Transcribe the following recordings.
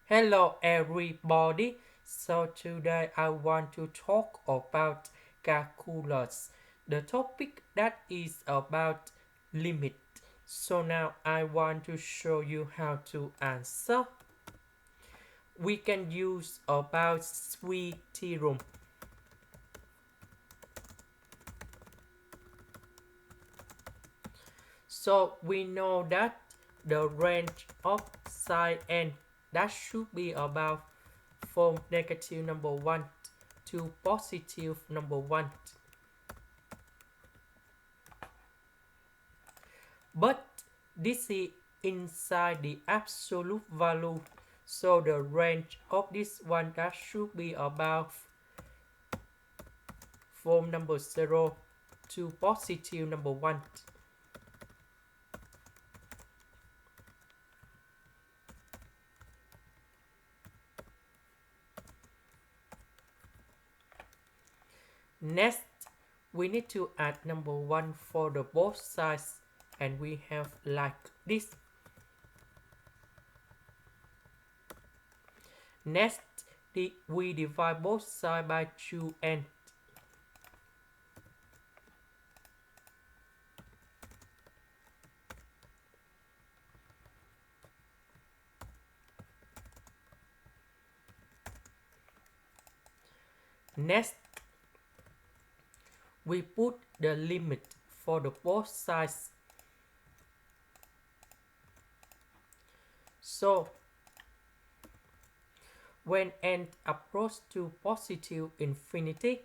Hello everybody. So today I want to talk about calculus. The topic that is about limit. So now I want to show you how to answer. We can use about theorem. So we know that the range of sine n that should be about from negative number 1 to positive number 1. But this is inside the absolute value. So the range of this one that should be about from number 0 to positive number 1. Next, we need to add number 1 for the both sides, and we have like this. Next, we divide both sides by 2n. Next, we put the limit for the both sides. So when n approach to positive infinity,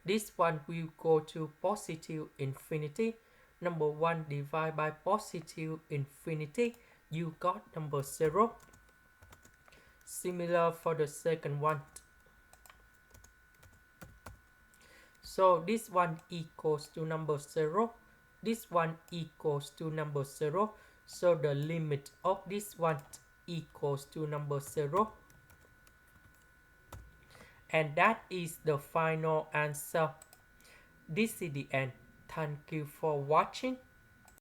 this one will go to positive infinity. Number 1 divided by positive infinity, you got number 0. Similar for the second one. So this one equals to number 0. This one equals to number 0. So the limit of this one equals to number 0. And that is the final answer. This is the end. Thank you for watching.